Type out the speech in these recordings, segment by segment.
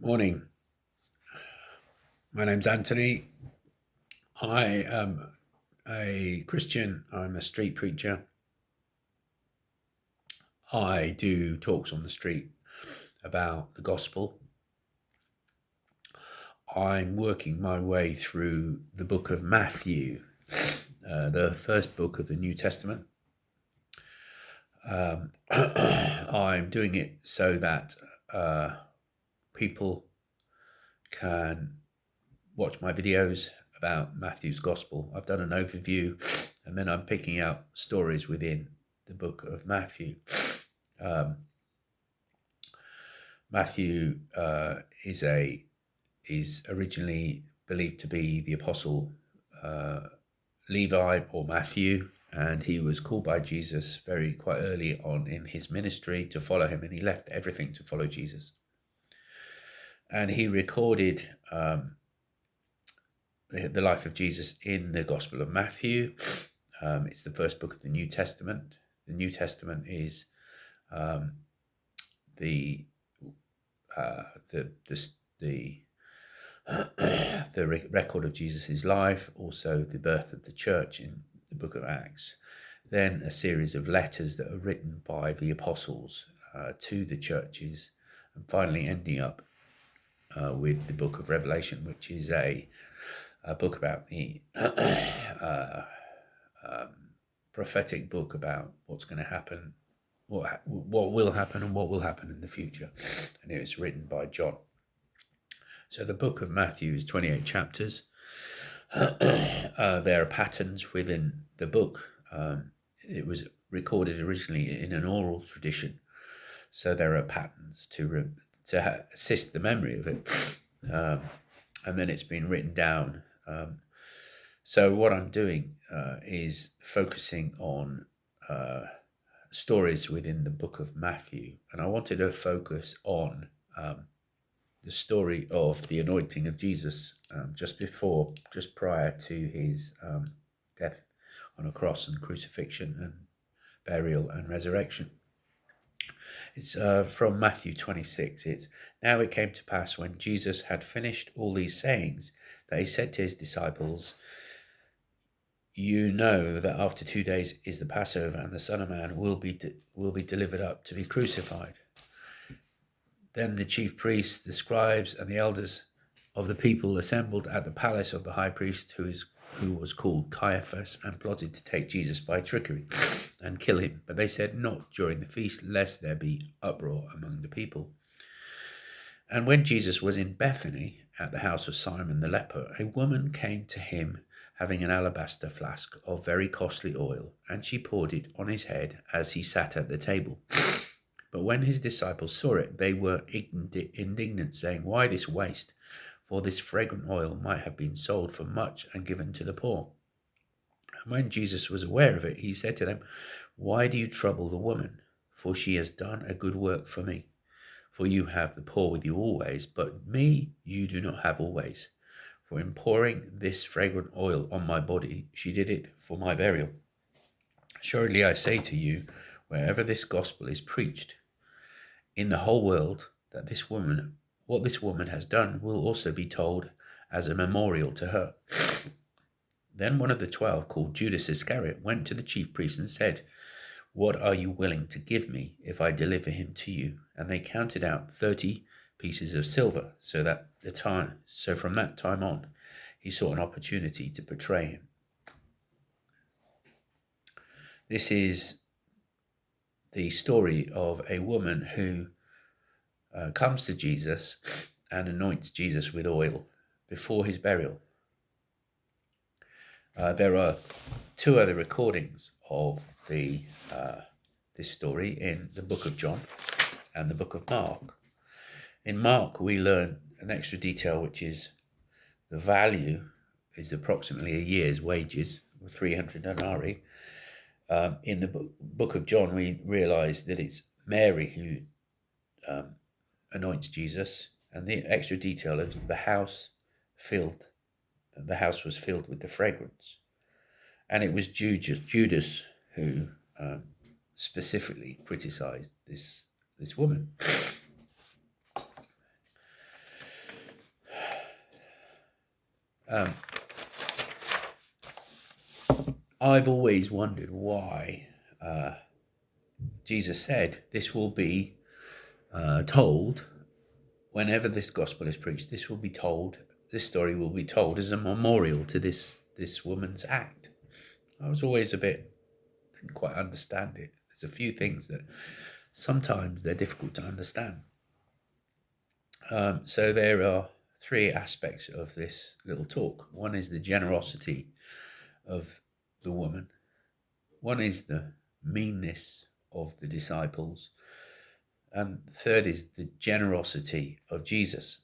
Morning. My name's Anthony. I am a Christian. I'm a street preacher. I do talks on the street about the gospel. I'm working my way through the book of Matthew, the first book of the New Testament. I'm doing it so that people can watch my videos about Matthew's gospel. I've done an overview, and then I'm picking out stories within the book of Matthew. Matthew is originally believed to be the apostle Levi or Matthew, and he was called by Jesus quite early on in his ministry to follow him, and he left everything to follow Jesus. And he recorded the life of Jesus in the Gospel of Matthew. It's the first book of the New Testament. The New Testament is the record of Jesus' life, also the birth of the church in the book of Acts, then a series of letters that are written by the apostles to the churches, and finally ending up with the book of Revelation, which is a book about the prophetic book about what's going to happen, what will happen, and what will happen in the future. And it was written by John. So the book of Matthew is 28 chapters. There are patterns within the book. It was recorded originally in an oral tradition, so there are patterns to assist the memory of it. And then it's been written down. So what I'm doing is focusing on stories within the book of Matthew, and I wanted to focus on the story of the anointing of Jesus just prior to his death on a cross and crucifixion and burial and resurrection. It's from Matthew 26. It's, "Now it came to pass when Jesus had finished all these sayings that he said to his disciples, 'You know that after 2 days is the Passover, and the Son of Man will be delivered up to be crucified.' Then the chief priests, the scribes, and the elders of the people assembled at the palace of the high priest, who was called Caiaphas, and plotted to take Jesus by trickery and kill him. But they said, 'Not during the feast, lest there be uproar among the people.' And when Jesus was in Bethany, at the house of Simon the leper, a woman came to him having an alabaster flask of very costly oil, and she poured it on his head as he sat at the table. But when his disciples saw it, they were indignant, saying, 'Why this waste? For this fragrant oil might have been sold for much and given to the poor.' And when Jesus was aware of it, he said to them, 'Why do you trouble the woman? For she has done a good work for me. For you have the poor with you always, but me you do not have always. For in pouring this fragrant oil on my body, she did it for my burial. Assuredly I say to you, wherever this gospel is preached in the whole world, that what this woman has done will also be told as a memorial to her.' Then one of the 12, called Judas Iscariot, went to the chief priests and said, 'What are you willing to give me if I deliver him to you?' And they counted out 30 pieces of silver. So from that time on, he saw an opportunity to betray him." This is the story of a woman who comes to Jesus and anoints Jesus with oil before his burial. There are 2 other recordings of this story in the book of John and the book of Mark. In Mark, we learn an extra detail, which is the value is approximately a year's wages, 300 denarii. In the book of John, we realize that it's Mary who anoints Jesus, and the extra detail is the house was filled with the fragrance. And it was Judas who specifically criticized this woman. I've always wondered why Jesus said this will be told whenever this gospel is preached. This will be told. This story will be told as a memorial to this woman's act. I was always didn't quite understand it. There's a few things that sometimes they're difficult to understand. So there are three aspects of this little talk. One is the generosity of the woman. One is the meanness of the disciples. And third is the generosity of Jesus.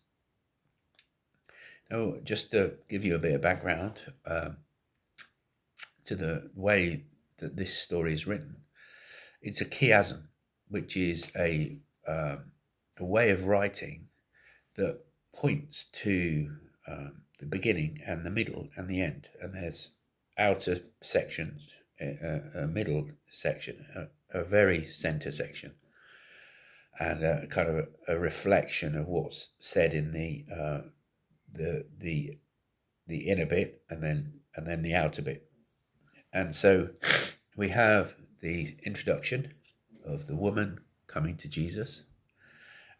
Now, just to give you a bit of background to the way that this story is written, it's a chiasm, which is a way of writing that points to the beginning and the middle and the end. And there's outer sections, a middle section, a very center section, and a kind of a reflection of what's said in the inner bit, and then the outer bit. And so we have the introduction of the woman coming to Jesus,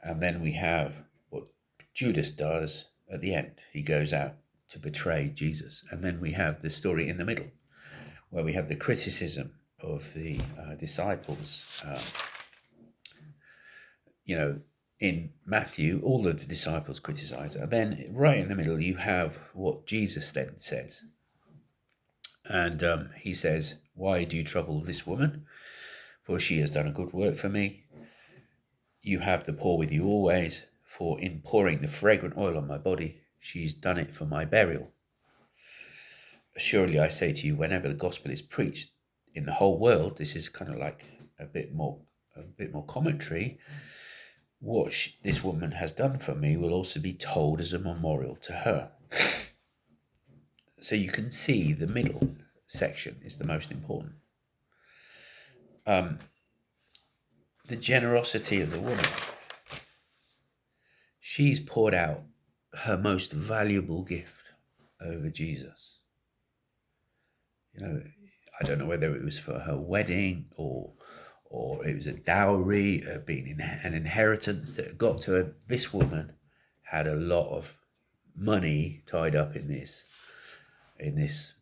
and then we have what Judas does at the end. He goes out to betray Jesus, and then we have the story in the middle, where we have the criticism of the disciples. In Matthew, all of the disciples criticize her. Then right in the middle, you have what Jesus then says. And he says, "Why do you trouble this woman? For she has done a good work for me. You have the poor with you always, for in pouring the fragrant oil on my body, she's done it for my burial. Surely I say to you, whenever the gospel is preached in the whole world," this is kind of like a bit more commentary, "what this woman has done for me will also be told as a memorial to her." So you can see the middle section is the most important. The generosity of the woman. She's poured out her most valuable gift over Jesus. I don't know whether it was for her wedding or it was a dowry, being an inheritance that got to her. This woman had a lot of money tied up in this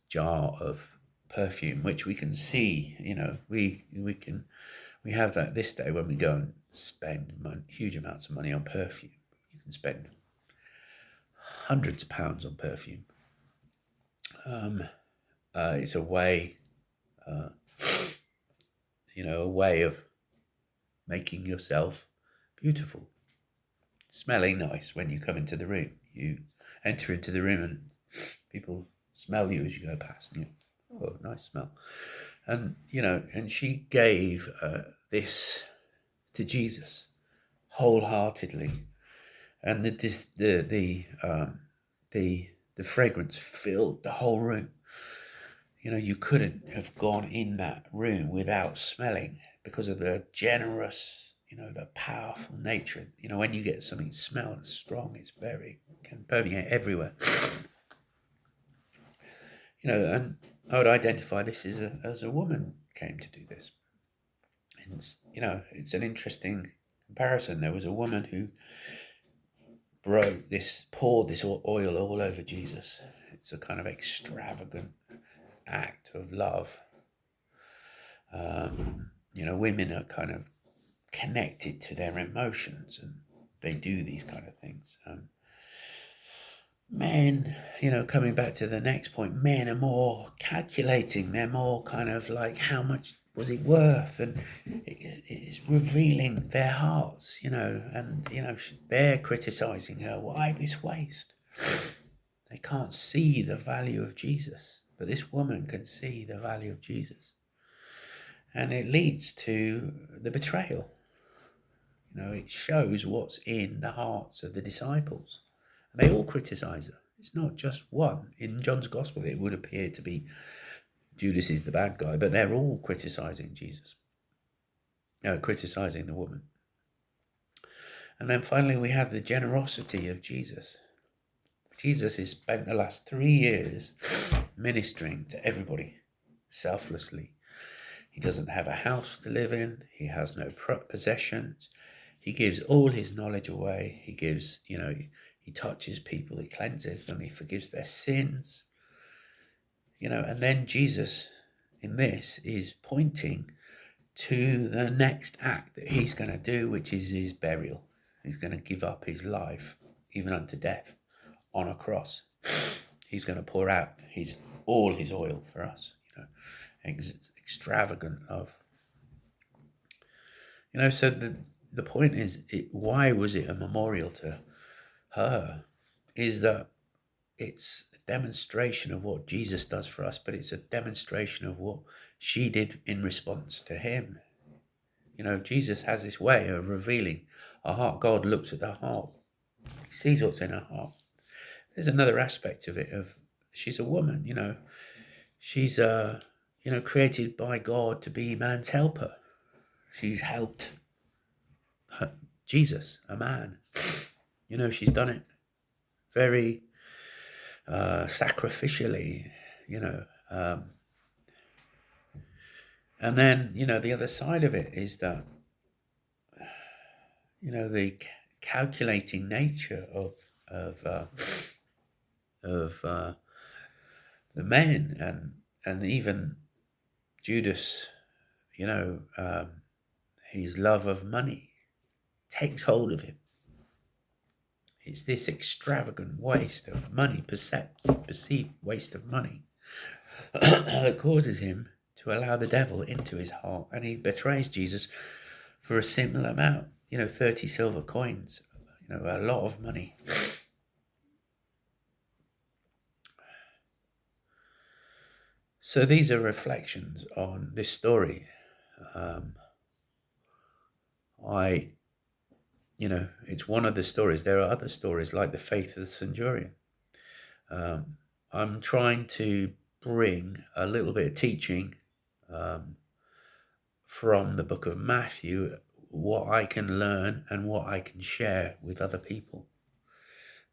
jar of perfume, which we can see. We have that this day when we go and spend huge amounts of money on perfume. You can spend hundreds of pounds on perfume. It's a way. A way of making yourself beautiful, smelling nice when you come into the room. You enter into the room and people smell you as you go past. And oh, nice smell. And and she gave this to Jesus wholeheartedly, and the fragrance filled the whole room. You couldn't have gone in that room without smelling, because of the generous, the powerful nature. When you get something smell that's strong, can permeate everywhere. And I would identify this as a woman came to do this. And, it's an interesting comparison. There was a woman who poured this oil all over Jesus. It's a kind of extravagant act of love. Women are kind of connected to their emotions, and they do these kind of things. Men, coming back to the next point, men are more calculating. They're more kind of like, how much was it worth? And it's revealing their hearts, and, they're criticizing her. Why this waste? They can't see the value of Jesus, but this woman can see the value of Jesus. And it leads to the betrayal. It shows what's in the hearts of the disciples. And they all criticize her. It's not just one. In John's Gospel, it would appear to be Judas is the bad guy, but they're all criticizing Jesus. Criticizing the woman. And then finally, we have the generosity of Jesus. Jesus has spent the last 3 years ministering to everybody selflessly. He doesn't have a house to live in. He has no possessions. He gives all his knowledge away. He gives, he touches people. He cleanses them. He forgives their sins. And then Jesus in this is pointing to the next act that he's going to do, which is his burial. He's going to give up his life, even unto death, on a cross. He's going to pour out all his oil for us. Extravagant love. So the point is, why was it a memorial to her? Is that it's a demonstration of what Jesus does for us, but it's a demonstration of what she did in response to him. Jesus has this way of revealing a heart. God looks at the heart. He sees what's in her heart. There's another aspect of it, she's a woman, She's, created by God to be man's helper. She's helped Jesus, a man. She's done it very sacrificially, and then, the other side of it is that, the calculating nature of the men and even Judas, his love of money takes hold of him. It's this extravagant waste of money, perceived waste of money, that causes him to allow the devil into his heart, and he betrays Jesus for a similar amount, 30 silver coins, a lot of money. So these are reflections on this story. It's one of the stories. There are other stories like the faith of the centurion. I'm trying to bring a little bit of teaching from the book of Matthew, what I can learn and what I can share with other people.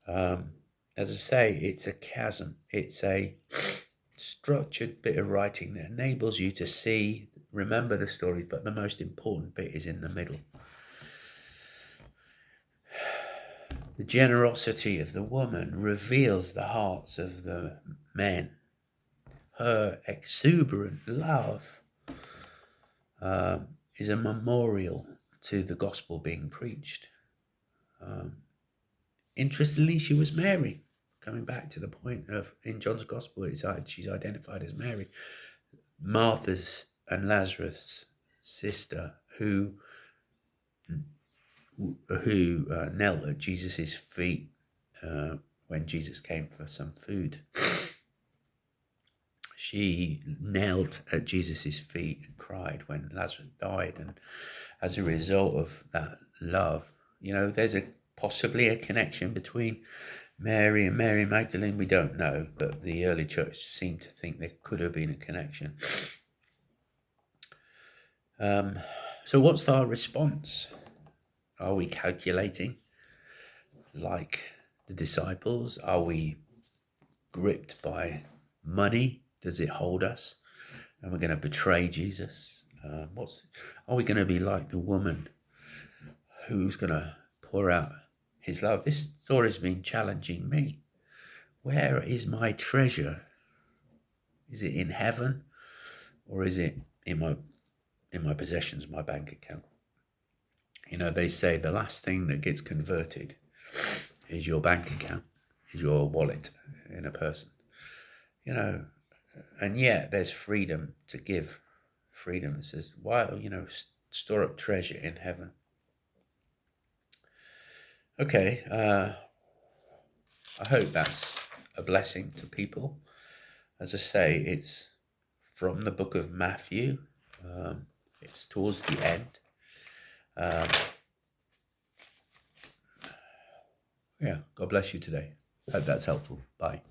As I say, it's a chasm. It's a structured bit of writing that enables you to remember the story, but the most important bit is in the middle. The generosity of the woman reveals the hearts of the men. Her exuberant love is a memorial to the gospel being preached. Interestingly, she was Mary. Coming back to the point of, in John's gospel, she's identified as Mary, Martha's and Lazarus' sister, who knelt at Jesus' feet when Jesus came for some food. She knelt at Jesus' feet and cried when Lazarus died. And as a result of that love, there's possibly a connection between Mary and Mary Magdalene. We don't know, but the early church seemed to think there could have been a connection. So what's our response? Are we calculating like the disciples? Are we gripped by money? Does it hold us? And we're going to betray Jesus? Are we going to be like the woman who's going to pour out his love? This story has been challenging me. Where is my treasure? Is it in heaven, or is it in my possessions, my bank account? They say the last thing that gets converted is your bank account, is your wallet in a person. And yet there's freedom to give. Freedom. It says, store up treasure in heaven. Okay, I hope that's a blessing to people. As I say, it's from the book of Matthew. It's towards the end. God bless you today. Hope that's helpful. Bye.